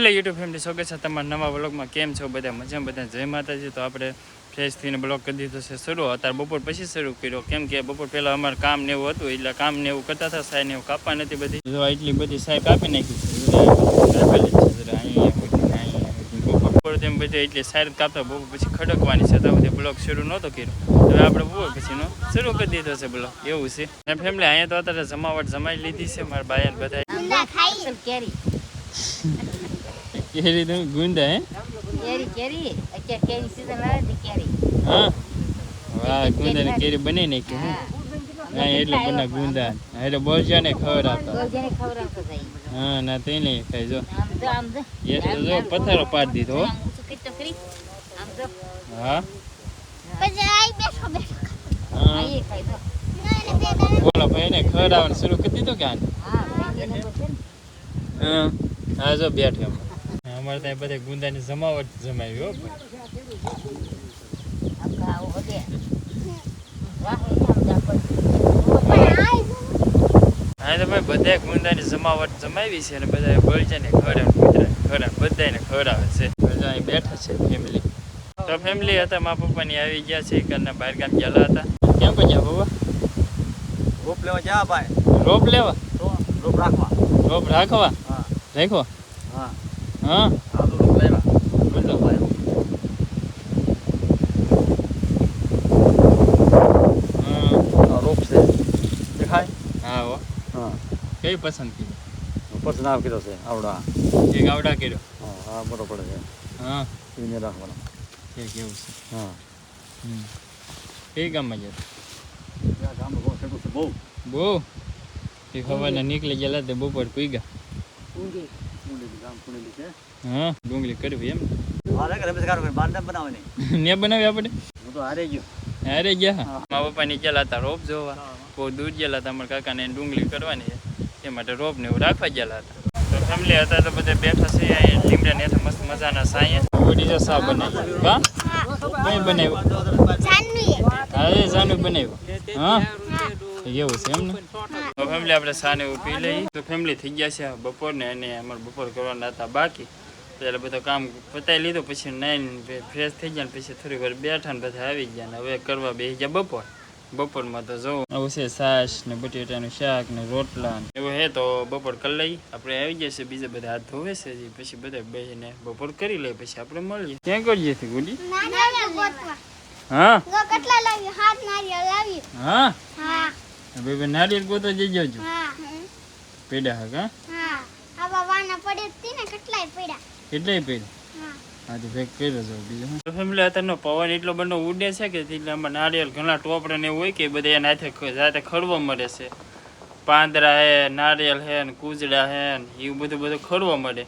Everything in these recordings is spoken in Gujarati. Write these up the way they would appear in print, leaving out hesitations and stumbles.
હેલો યુટ્યુબ ફેમિલી, સ્વાગત છે તમારા નવા વ્લોગમાં. કેમ છો બધા? મજામાં બધા? જય માતાજી. તો આપણે ફ્રેશ થઈને બ્લોગ કરી દીધો છે શરૂ. અત્યારે બપોર પછી શરૂ કર્યો, કેમ કે બપોર પહેલાં અમારે કામ ને એવું હતું, એટલે કામ ને એવું કરતા હતા. સાય ને એવું કાપવા નથી બધી, જો એટલી બધી સાય કાપી નાખી છે. બપોર તેમ બધી એટલે સાય કાપતા બપોર પછી ખડકવાની છે, તો બધી બ્લોગ શરૂ નહોતો કર્યો. હવે આપણે બપોર પછીનો શરૂ કરી દીધો છે બ્લોગ, એવું છે. અને ફેમિલી અહીંયા તો અત્યારે જમાવટ જમાઈ લીધી છે મારા બાયા બધા. કેરી તમે ગુંદા હે? કેરી અત્યારે કેરી સીઝન આવે છે કેરી. હા, વાહ, ગુંદા ને કેરી બની નાખી હે. હા, એટલે બના ગુંદા એટલે બોલજાને ખવડાવતા. બોલજાને ખવડાવતો જાય. હા, ના તે નહીં ખાઈ જો. આમ જો એ તો જો પથ્થરો પાડી દીધો. આમ ઊંચું તો કરી. આમ જો. હા. પછી આઈ બેઠો બેઠો. હા. આઈ ખાઈ જો. બોલો ભાઈ ને ખવડાવવાનું શરૂ કરી દીધું કે આને? હા, બેન નંબર છે. હા, હા જો બેઠે અમારે ત્યાં બધા ગુંદાની જમાવટ જમાવી હો ભાઈ. આપકા આવો હદે. વાહ આમ જાપડ. હા તો ભાઈ બધા ગુંદાની જમાવટ જમાવી છે અને બધા બળજાને ખવડાવે બધાને ખવડાવે છે. બધા અહીં બેઠા છે ફેમિલી. તો ફેમિલી હતા મારા પપ્પાની આવી ગયા છે, ઘરના બહાર ગામ ગયેલા હતા. કેમ ગયા પપ્પા? રોપ લેવા જા ભાઈ. રોપ લેવા? રોપ રાખવા. રોપ રાખવા? હા. રાખો? હા. હા. આ તો રોપ લેવા. બોલો ભાઈ. હા. રોપ છે. દેખાય? હા હો. હા. કઈ પસંદ કરી? પછી નામ કીધો છે આવડા. એક આવડા કર્યો. હા, હા બરોબર છે. હા. એને રાખવાનો. કેવું છે? હા. કઈ ગામમાં ગયા? ત્યાં ગામમાં બહુ ખેડૂત છે બહુ. બહુ એ ખવાના નીકળી ગયેલા તે બપોર પી ગયા. કુંડલી ગામ કુંડલી છે. હા, ડુંગળી કરવી એમ મારે ઘરે બેસી કાઢો બાર ને બનાવે નહીં. ને બનાવી આપણે હું તો હારે ગયો. અરે ગયા મારા પપ્પા ની ગયેલા હતા રોપ જોવા, બહુ દૂર ગયેલા હતા. અમારા કાકાને ડુંગળી કરવાની છે એ માટે રોપ ને એવું રાખવા ગયેલા હતા. તો ફેમિલી હતા તો બધા બેઠા છે અહીંયા લીમડા ને મસ્ત મજાના સાયા ઓડી જો સા બનાવી. હા, કઈ બનાવ્યું? હા, જાનવી બનાવ્યું. હા, એવું છે એમ ને. તો ફેમિલી આપણે સાને એવું પી લઈએ. તો ફેમિલી થઈ ગયા છે બપોર ને, અને અમારે બપોર કરવાના હતા બાકી, એટલે બધું કામ પતાવી લીધું. પછી નાઈને ફ્રેશ થઈ ગયા ને પછી થોડી વાર બેઠા ને બધા આવી ગયા ને હવે કરવા બેસી ગયા બપોરમાં તો જોવું આવું છે. છાશ ને બટેટાનું શાક ને રોટલા એવું હે. તો બપોર કરી લઈ આપણે આવી ગયા છે. બીજા બધા હાથ ધોવે છે પછી બધા બેસીને બપોર કરી લઈએ પછી આપણે મળીએ. ક્યાં કરીએ છીએ ગુડી? હા, કેટલા લાવ્યું? 7 નારિયેળ લાવ્યું. હા, હા. હવે નારિયેળ ગોતો જઈ જજો. હા. પેડા હા કા? હા. આવા વાના પડે હતી ને કેટલાય પડ્યા. કેટલાય પેડા? હા. હા તો ભેગ કર્યો છો બીજું. તો ફેમિલી અત્યારનો પવન એટલો બધો ઉડે છે કે એટલે આમાં નારિયેળ ઘણા ટોપડા ને એવું હોય કે બધા એના હાથે જાતે ખડવા મળે છે. પાંદડા હે, નારિયેળ હે ને કૂજડા હે ને એવું બધું ખડવા મળે.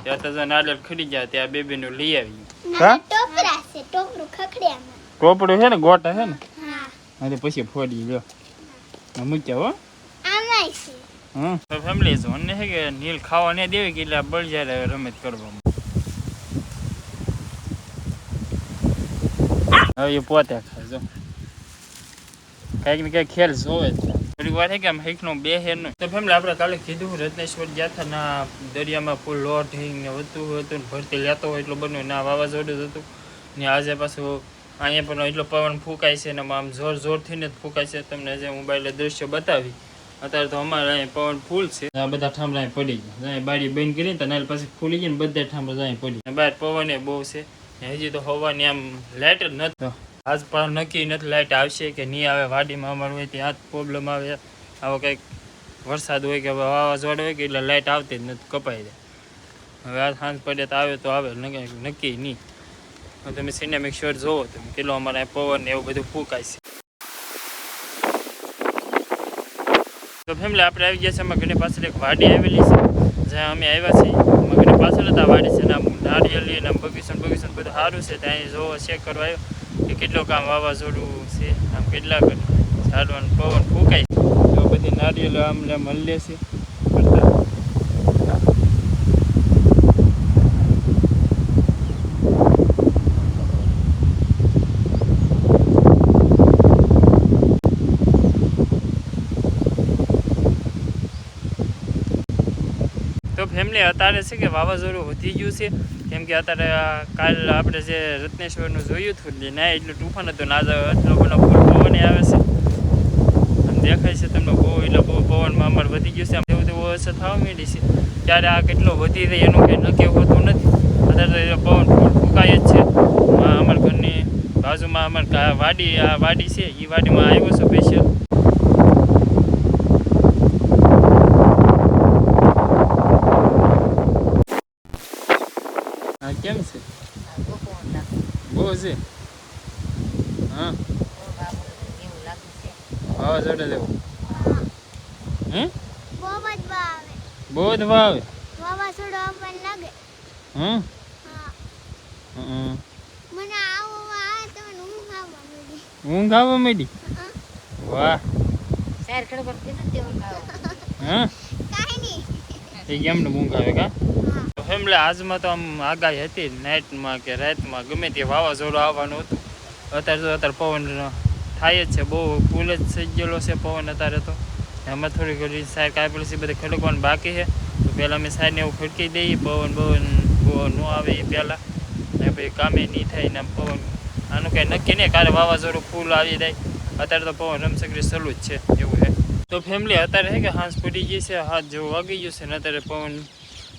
ત્યાં તો નારિયેળ ખડી જાય ત્યાં બેનું લઈ આવી. ટોપરા છે, ટોપરું ખખડ્યા. ટોપડું છે ને ગોટા છે ને. હા. હા પછી ફોડી લો મૂક્યા હો. આમાંય છે. હા તો ફેમિલી જોને છે કે નીલ ખાવા નહીં દેવી કે એટલે બળ જાય રમત કરવામાં. હવે એ પોતે ખાય જો કઈક ને કઈક ખેલ જોવે છે. થોડીક વાર કે આમ હેકનો બે હેર નો. તો ફેમિલી આપણે કાલે કીધું રત્નેશ્વર ગયા હતા ના દરિયામાં ફૂલ લોટ ને વધતું હતું ને ભરતી લેતો હોય એટલું બન્યું ના વાવાઝોડું જ હતું ને. આજે પાછું અહીંયા પણ એટલો પવન ફૂંકાય છે ને આમ જોરથી જ ફૂંકાય છે. તમને જે મોબાઈલે દ્રશ્ય બતાવી અત્યારે તો અમારે અહીંયા પવન ફૂલ છે. આ બધા ઠામડા પડી ગયા બારી બંધ કરીને તો નાલ પાસે ફૂલી ગઈ ને બધા ઠામડા અહીં પડી. બહાર પવન એ બહુ છે. હજી તો હવાની આમ લાઇટ જ નથી. આજ પણ નક્કી નથી લાઇટ આવશે કે નહીં આવે. વાડીમાં અમારું હોય ત્યાં જ પ્રોબ્લેમ આવે. આવો કંઈક વરસાદ હોય કે વાવાઝોડું હોય કે એટલે લાઇટ આવતી જ નથી, કપાઈ જાય. હવે આ સાંજ પડે તો આવે તો આવે, નક્કી નહીં. તમે સિનેમિક શોટ જોવો તમે કેટલો અમારે પવન ને એવું બધું ફૂંકાય છે. તો ફેમિલી આપણે આવી ગયા છે અમારા ઘરની પાછળ એક વાડી આવેલી છે જ્યાં અમે આવ્યા છીએ. અમારા ઘરની પાછળ હતા વાડી છે ને આમ નારિયેળી અને બગીચો બધું સારું છે. ત્યાં જોવો ચેક કરવા આવ્યો કે કેટલો કામ વાવાઝોડું છે, આમ કેટલાક ઝાડવાનું પવન ફૂંકાય છે. તો બધી નારિયેળો આમ હલ્લે છે કરતા. તો ફેમિલી અત્યારે છે કે વાવાઝોડું વધી ગયું છે કેમ કે અત્યારે કાલ આપણે જે રત્નેશ્વરનું જોયું હતું ના એટલું તુફાન હતું ના એટલો બધો ફૂલ પવન આવે છે અને દેખાય છે તમને બહુ એટલે બહુ પવનમાં અમારે વધી ગયું છે આમ તેવું તેવું અસર થવા માંડી છે ત્યારે આ કેટલો વધી રહી એનું કંઈ નક્કી હોતું નથી અત્યારે પવન ફૂલ ફૂંકાય જ છે અમારા ઘરની બાજુમાં અમારે વાડી આ વાડી છે એ વાડીમાં આવ્યો છે સ્પેશિયલ હા કેમ છે બહુ છે હા વાવાઝોડે દેવું હે બહુ જ ભાવે બહુ જ વાવે વાવાઝોડું આપણને લાગે હમ હા હમ મને આવું આવે તો મને ઊંઘ આવવા મળી ઊંઘ આવવા માંડી વાહ સાર ખડે પર કીધું તેવું ખાવ હા કાંઈ નહીં એ કેમને ઊંઘ આવે કા હા ફેમિલી આજમાં તો આમ આગાહી હતી નાઇટમાં કે રાતમાં ગમે તે વાવાઝોડું આવવાનું હતું અત્યારે પવન થાય જ છે બહુ ફૂલ જ થઈ ગયેલો છે પવન અત્યારે તો એમાં થોડી ઘણી સાર કાપેલી છે બધી ખડકવાનું બાકી છે તો પહેલાં અમે સારને એવું ખડકી દઈએ પવન બહુ ન આવે એ પહેલાં ને પછી કામે નહીં થાય ને પવન આનું કાંઈ નક્કી નહીં કાલે વાવાઝોડું ફૂલ આવી જાય અત્યારે તો પવન રમસકરી સલું જ છે એવું છે તો ફેમિલી અત્યારે છે કે હાંસ પડી ગઈ છે હાથ જેવું વાગી ગયું છે ને અત્યારે પવન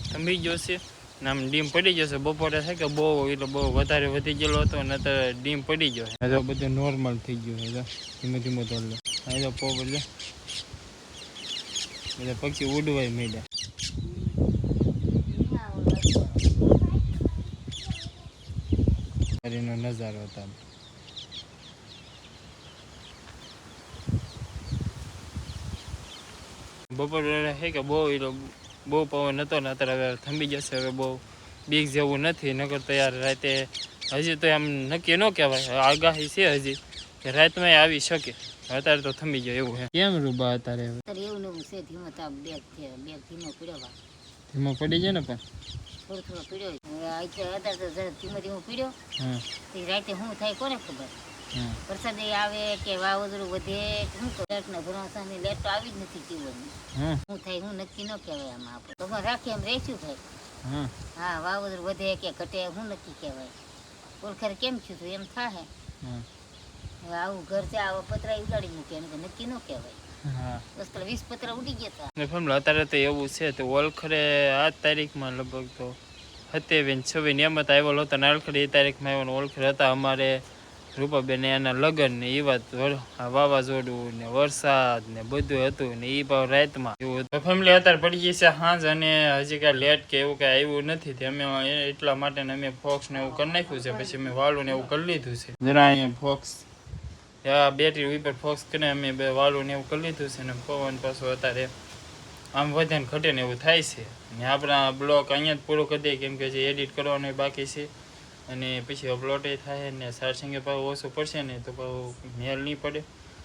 થંભી ગયો છે ને આમ ડીમ પડી જશે બપોરે છે કે બહુ એટલે બહુ વધારે વધી ગયેલો હતો ને અત્યારે ડીમ પડી ગયો છે તો બધું નોર્મલ થઈ ગયું છે ધીમે ધીમે તો આ તો પવ એટલે બધા પક્ષી ઉડવાય માંડ્યા એનો નજારો હતા બપોરે છે કે બહુ એટલે બહુ પવન હતો ને અત્યારે હવે થંભી જશે હવે બહુ બીક જેવું નથી નકર તો યાર રાતે હજી તો એમ નક્કી ન કહેવાય આગાહી છે હજી કે રાતમાં આવી શકે અત્યારે તો થંભી જાય એવું છે કેમ રૂબા અત્યારે એવું ને એવું છે ધીમો તાપ બેગ ધીમો પીડ્યો બા ધીમો પડી જાય ને પણ થોડો થોડો પીડ્યો અત્યારે તો જરા ધીમો ધીમો પીડ્યો હા રાતે શું થાય કોને ખબર હા વરસાદ આવે કે વાવાઝોડું વધે શું લાઇટના ભરોસાની લાઇટ તો આવી જ નથી જીવનની હા શું થાય હું નક્કી ન કહેવાય આમાં આપણે ભગવાન રાખીએ એમ રહેશું થાય હા હા વાવાઝોડું વધે કે ઘટે હું નક્કી કહેવાય ઓળખર કેમ છું તું એમ થાય હા હવે આવું ઘર છે આવા પતરા ઉડાડી મૂકે એમ કે નક્કી ન કહેવાય હા બસ પેલા 20 પતરા ઉડી ગયા હતા ને ફેમિલી અત્યારે તો એવું છે તો ઓળખરે આ તારીખમાં લગભગ તો 27 26 એમ જ આવેલો હતો ને ઓળખરે એ તારીખમાં આવ્યો ને ઓળખરે હતા અમારે રૂપાબેન એના લગ્ન ને એ વાત વાવાઝોડું ને વરસાદ ને બધું હતું ને એ ભાવ રાતમાં એવું હતું ફેમિલી અત્યારે પડી ગઈ છે હાંજ અને હજી કાંઈ લેટ કે એવું કાંઈ આવ્યું નથી તે અમે એટલા માટે અમે ફોક્સ ને એવું કરી નાખ્યું છે પછી અમે વાળું ને એવું કરી લીધું છે જરા અહીંયા ફોક્સ બેટરી ઉપર ફોક્સ કરીને અમે બે વાળું ને એવું કરી લીધું છે ને પવન પાછું અત્યારે આમ વધે ને ઘટે ને એવું થાય છે ને આપણા બ્લોગ અહીંયા જ પૂરો કરી દઈએ કેમ કે જે એડિટ કરવાનું બાકી છે અને પછી અપલોડ થાય ને ચાર્જિંગ પાછું ઓછું પડશે ને તો પાછું મેલ નહીં પડે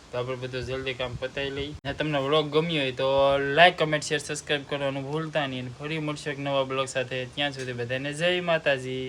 તો આપણે બધું જલ્દી કામ પતાવી લઈએ ને તમને બ્લોગ ગમ્યો હોય તો લાઈક કમેન્ટ શેર સબસ્ક્રાઈબ કરવાનું ભૂલતા નહીં ફરી મળશે એક નવા બ્લોગ સાથે ત્યાં સુધી બધાને જય માતાજી.